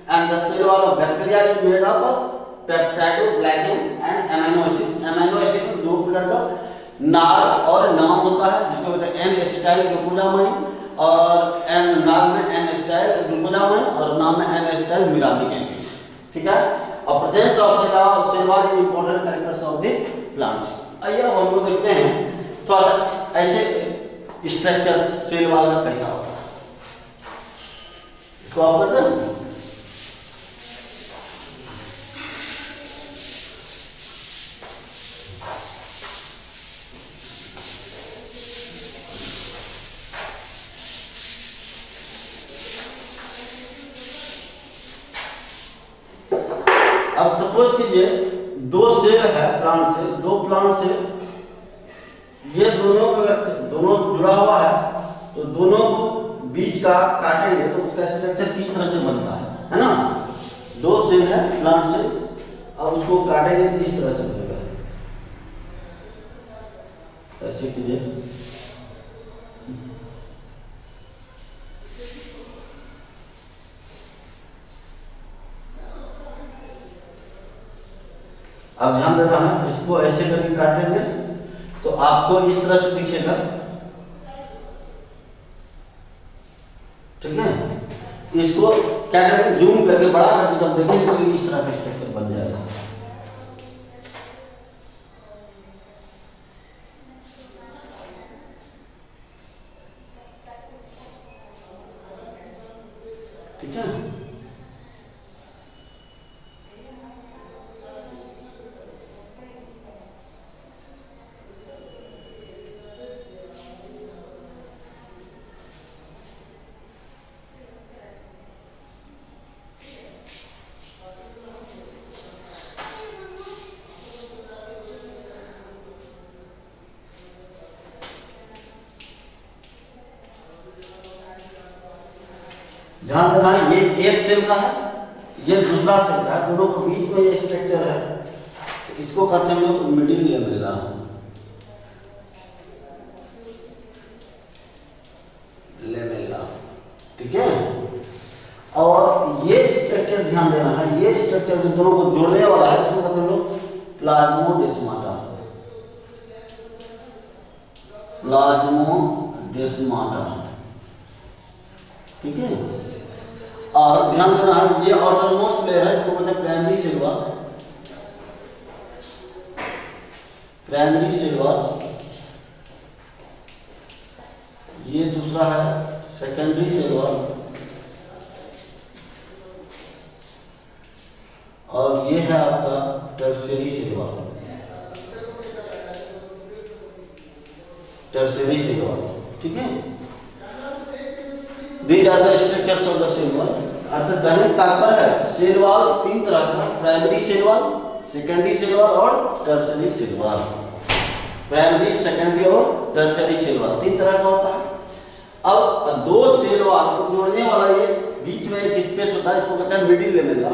And the cell wall of bacteria is made up of peptidoglycan and amino acids. Amino acid में दो प्रकार का नार और नाम होता है, जिसको कहते हैं N-एसिटाइल ग्लूकोजामाइन, और एन नाम में N-एसिटाइल ग्लूकोजामाइन और नाम में N-एसिटाइल मिरामिक एसिड। ठीक है, और presence of cell wall is important characters of the plants. आइए अब हम लोग देखते हैं थोड़ा सा ऐसे स्ट्रक्चर सेल वॉल का कैसा होता है, इसको आप करते हैं। अब सपोज कीजिए दो सेल है प्लांट से, दो प्लांट से, ये दोनों जुड़ा हुआ है, तो दोनों को बीच का काटेंगे तो उसका स्ट्रक्चर किस तरह से बनता है ना। दो सेल है प्लांट से, अब उसको काटेंगे तो किस तरह से बनेगा, ऐसे कीजिए। अब ध्यान देना है, इसको ऐसे करके काटेंगे तो आपको इस तरह से दिखेगा। ठीक है, इसको क्या करेंगे, जूम करके बड़ा करके जब देखेंगे तो इस तरह का स्ट्रक्चर बन जाएगा। ठीक है, ध्यान देना ये एक सेल का है, ये दूसरा सेल का है, दोनों के बीच में ये स्ट्रक्चर है, तो इसको कहते हैं हम लोग मिडिल लेमेला। ठीक है, और ये स्ट्रक्चर ध्यान देना है, ये स्ट्रक्चर जो दोनों को जोड़ने वाला है इसको कहते हैं हम लोग प्लाज्मोडेस्माटा। प्लाज्मोडेस्माटा, ठीक है। और ध्यान देना है, ये आउटरमोस्ट लेयर है, इसको कहते हैं primary cell wall. Primary cell wall, ये दूसरा है सेकेंडरी सेल वॉल, और ये है आपका tertiary cell wall. Tertiary cell wall, ठीक है। These are the structures of the cell wall। अर्थात कहने का तात्पर्य है सेल वॉल तीन तरह का, primary cell wall, secondary cell wall और tertiary cell wall. Primary, secondary और टर्शियरी सेल वॉल तीन तरह का होता है। अब दो सेल वॉल को जोड़ने वाला ये बीच में एक स्पेस होता है, इसको कहते हैं मिडिल लेमेला,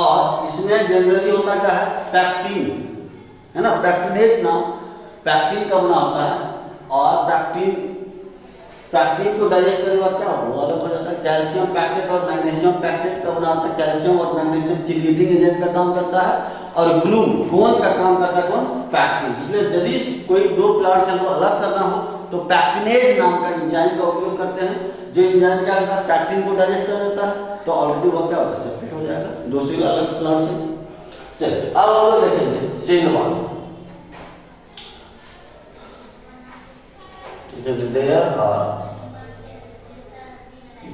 और इसमें जनरली होता क्या है, पैक्टिन है ना, पैक्टिनेज नाम पैक्टिन का बना होता है। और पैक्टिन को डाइजेस्ट करने के बाद क्या होता है, वो अलग हो जाता है। कैल्शियम पैक्टेट और मैग्नीशियम पैक्टेट का बना होता है। कैल्शियम और मैग्नीशियम चिल्लेटिंग एजेंट का काम करता है, और ग्लूम गोंद का काम करता है कौन, पैक्टिन। इसलिए यदि कोई दो प्लांट सेल को अलग करना हो तो पैक्टिनेज नाम का एंजाइम का उपयोग करते हैं, जो एंजाइम क्या करता है, पैक्टिन को डाइजेस्ट कर देता है, तो ऑलरेडी वो क्या होता है, सेपरेट हो जाएगा दो सेल अलग प्लांट से। चलिए अब हम लोग देखेंगे cell wall.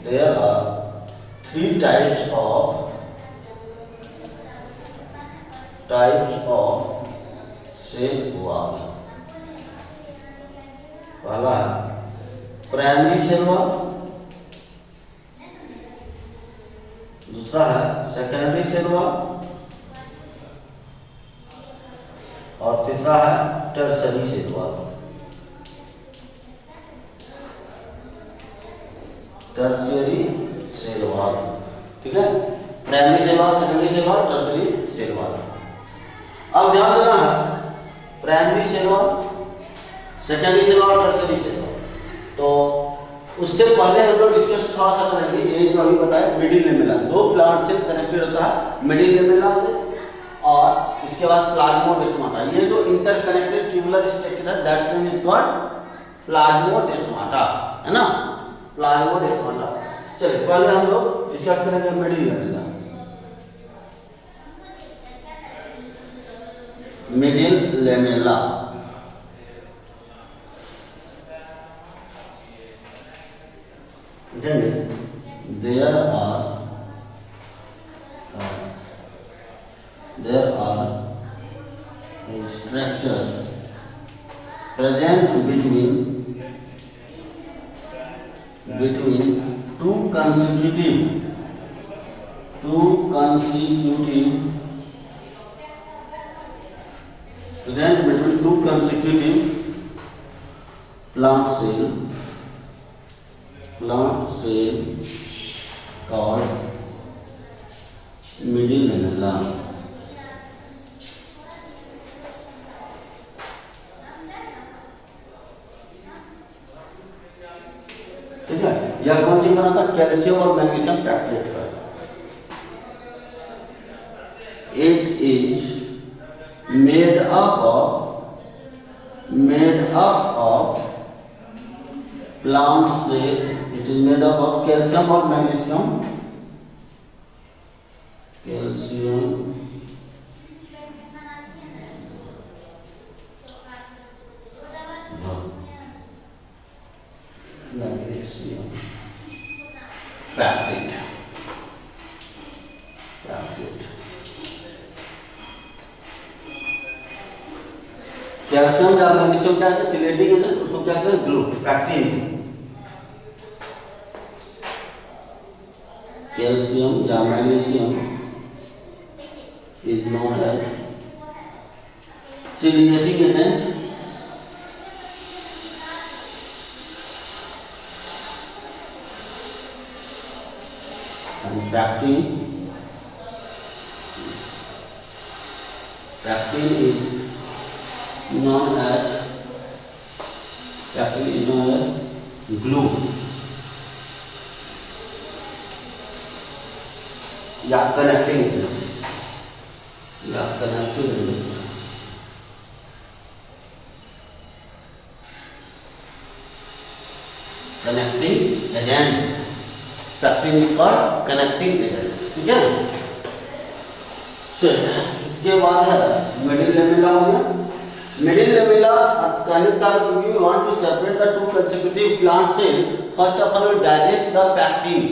There are three types of cell wall। पहला है प्राइमरी सेल वॉल, दूसरा है सेकेंडरी सेल वॉल, और तीसरा है tertiary cell wall. Tertiary cell wall, ठीक है, primary cell wall, secondary cell wall, tertiary cell wall. अब ध्यान देना है primary cell wall, secondary cell wall, tertiary cell wall. तो उससे पहले हम लोग डिस्कस थोड़ा सा करेंगे, ये जो अभी बताया मिडिल लेमेला, दो प्लांट से कनेक्टेड होता है मिडिल लेमेला से, और इसके बाद प्लाज्मोडेस्माटा। ये जो इंटरकनेक्टेड ट्यूबुलर स्ट्रक्चर है that's name is called plasmodesmata, है ना, प्लाज्मोडेस्माटा। चलिए पहले हम लोग डिस्कस करेंगे middle lamella. Middle lamella there are structures present between two consecutive plant cell called middle lamella. ठीक है, यह कौन सी बना था, कैल्शियम और मैग्नीशियम पैक्टेट का। It is made up of plant cell, it is made up of calcium or magnesium, pectate. Calcium या magnesium क्या है, सिलेटिंग है ना, उसको क्या कहते हैं, ग्लू, पैक्टिन। कैल्शियम या magnesium is known as chelating agent and pectin is known as glue या connecting agent. Pectin is called connecting agent, ठीक है। इसके बाद है मिडिल लेमेला हो गया। मिडिल लेमेला अर्धकालिक तालु, we want to separate the two consecutive plant cell, first of all we digest the pectin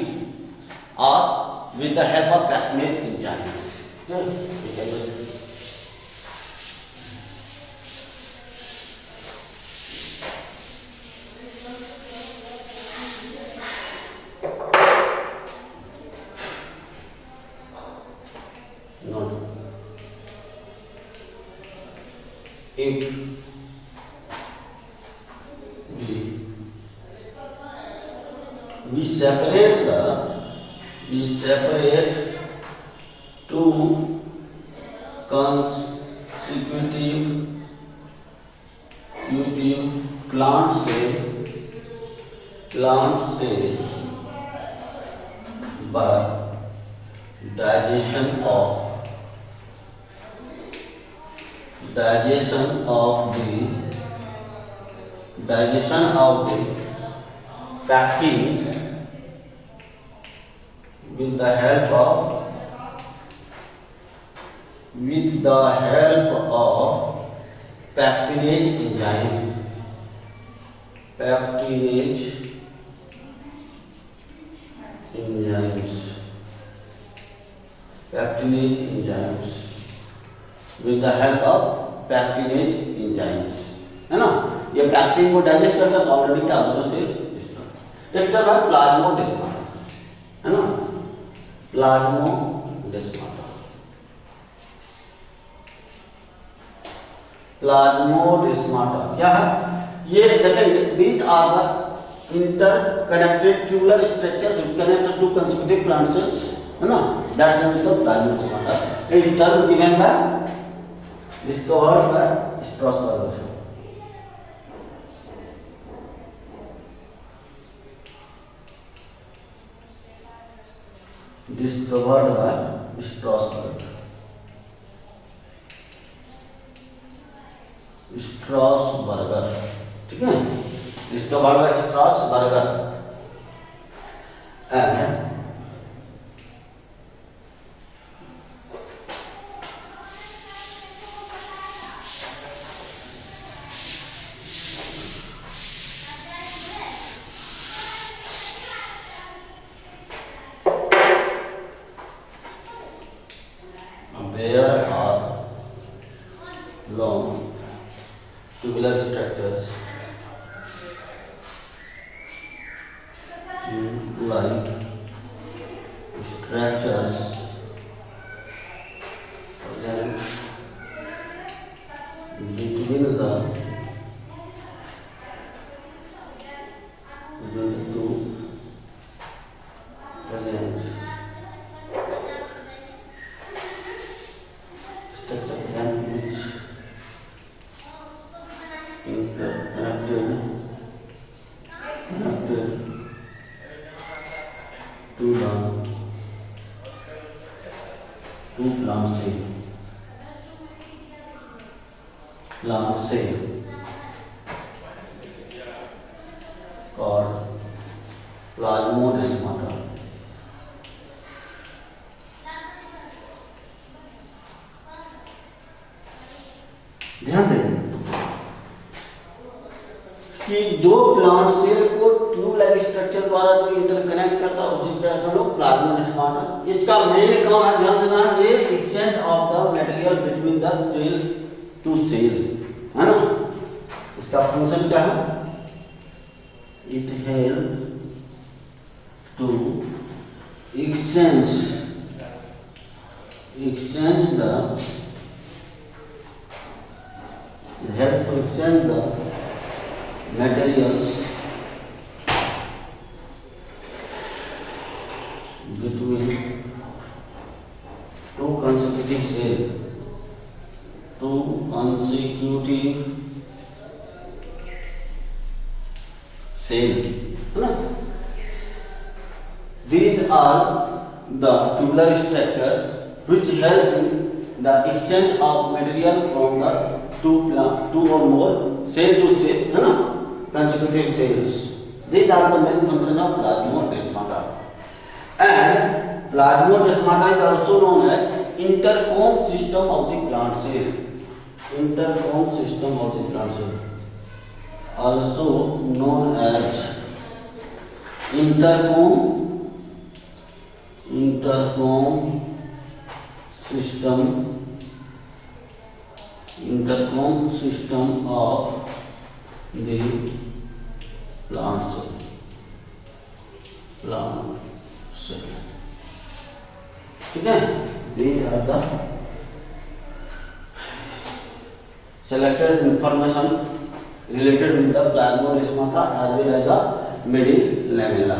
और with the help of pectinase enzymes. If we separate two consecutive plant cell by digestion of the pectin with the help of pectinase enzyme. With the help of pectinase enzymes, है ना, ये pectin को digest करता है। तो already क्या होता है, एक टर्म है प्लाज्मोडेस्माटा, है ना, प्लाज्मोडेस्माटा। प्लाज्मोडेस्माटा क्या है? ये देखेंगे, these are the interconnected tubular structures which connect to consecutive plant cells, है ना? That's known as the plasmodesmata. A term given by discovered by Strasberg. Discovered by Strasberg. Strasburger, ठीक है, discovered by Strasburger and there are long tubular structures like structures present between the two present structure and which connected to the two plant cell called plasmodesmata. ध्यान दें कि दो plant cell को tube like structure द्वारा जो interconnect करता है उसी को कहते हैं लोग प्लाज्मोडेस्माटा। इसका मेन काम है, ध्यान देना है, ये exchange of the material between the cell to cell, है ना? इसका फंक्शन क्या है? It help to exchange the materials between two consecutive cells, है ना? These are the tubular structures which help in the exchange of material from the two or more cell to cell, है ना, consecutive cells. These are the main function of plasmodesmata. And plasmodesmata is also known as intercomb system of the plant cell. Intercomb system of the plant cell, also known as intercomb system of the plant cell. ठीक है, these are the selected information related with the plasmodesmata as well as the middle lamella,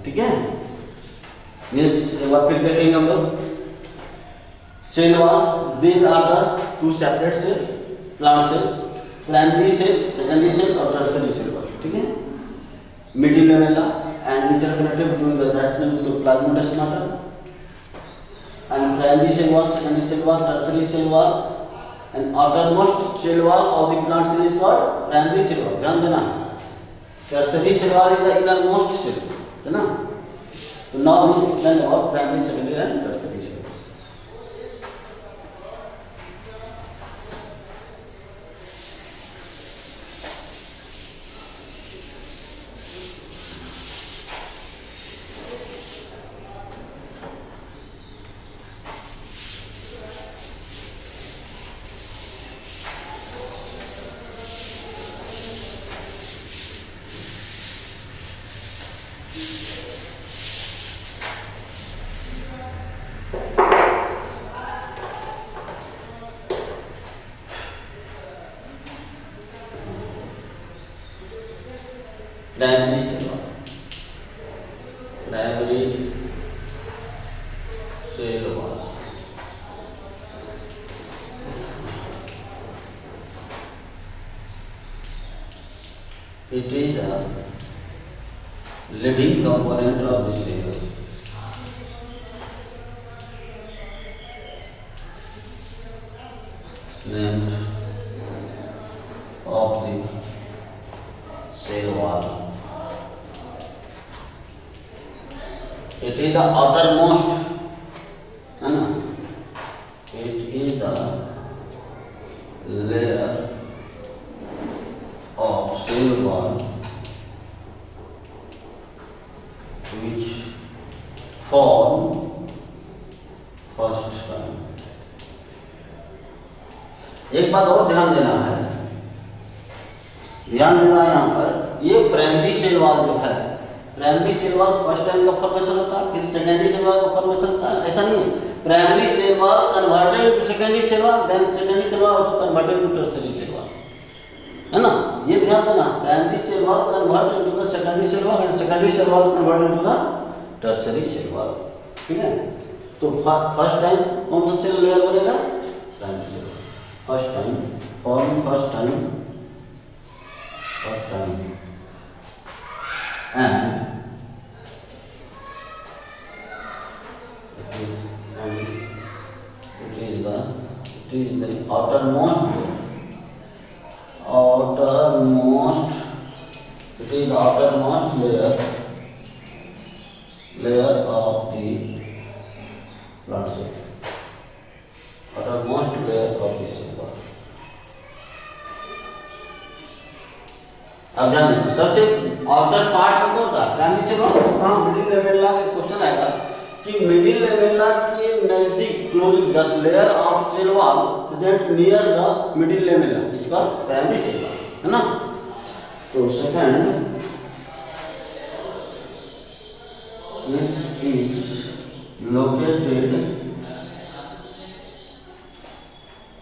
ठीक है। Means एक बार फिर देखेंगे हम लोग, cell wall, these are the two separate cell, plant cell, primary cell, secondary cell और tertiary cell, ठीक है। middle lamella and interconnected between the that cell with the plasmodesmata and primary cell wall, secondary cell wall, tertiary cell wall and outermost cell wall of the plant cell is called primary cell wall. ध्यान देना, tertiary cell wall is the innermost cell, है ना? So now we explain about primary, secondary and tertiary cell. Primary cell wall, primary cell wall. It is a living component of the cell. Named of the cell wall. It is the outermost, है ना? It is the layer of cell wall which form first time. एक बात और ध्यान देना है, यहाँ पर ये प्राइमरी सेल वॉल जो है, primary cell wall first time का फॉर्मेशन होता है, फिर सेकेंडरी सेल वॉल का फॉर्मेशन होता है, ऐसा नहीं है। Primary cell wall converted to secondary cell wall, then secondary cell wall also converted to tertiary cell wall, है ना? ये ध्यान देना, primary cell wall converted to the secondary cell wall and secondary cell wall converted to the tertiary cell wall, ठीक है? तो first time कौन सा सेल लेयर बनेगा? Primary cell. First time form, first time and it is the outermost layer of the blood cell, outermost layer of the cell wall. अब ध्यान देना, सबसे आउटर पार्ट में कौन सा? Primary cell wall. कहाँ? मिडिल लेमेला का क्वेश्चन आएगा कि मिडिल लेमेला के नजदीक close the layer of cell wall present near the middle lamella, इसका प्राइमरी सेल वॉल, है ना? तो second, it is located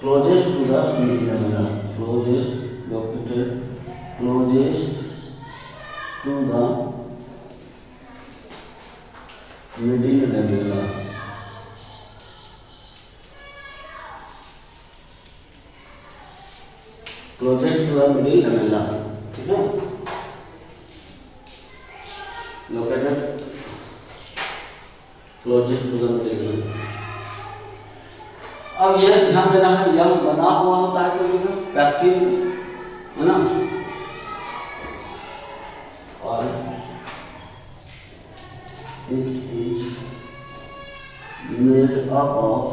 closest to the middle lamella, closest to the middle lamella. Closest to the middle lamella, ठीक है? Located closest to the middle lamella. अब यह ध्यान देना है, यह बना हुआ होता है जो पैक्टिन, है ना? और it is made up of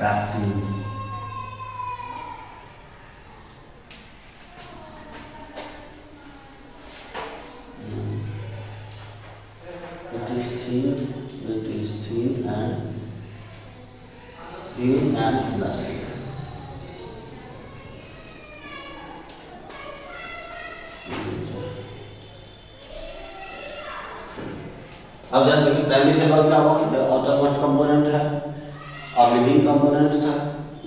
pectin. It is thin and elastic. अब ध्यान रखिए, प्राइमरी सेल वॉल क्या हुआ? आउटरमोस्ट कंपोनेंट है और लिविंग कंपोनेंट्स है।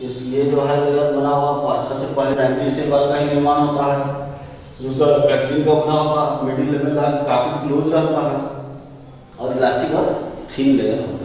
इस ये जो है लेयर बना हुआ, सबसे पहले प्राइमरी सेल वॉल का ही निर्माण होता है, दूसरा पैक्टिन का बना होता है, मिडिल लेमेला काफी क्लोज रहता है और इलास्टिक और थिन लेयर होता है।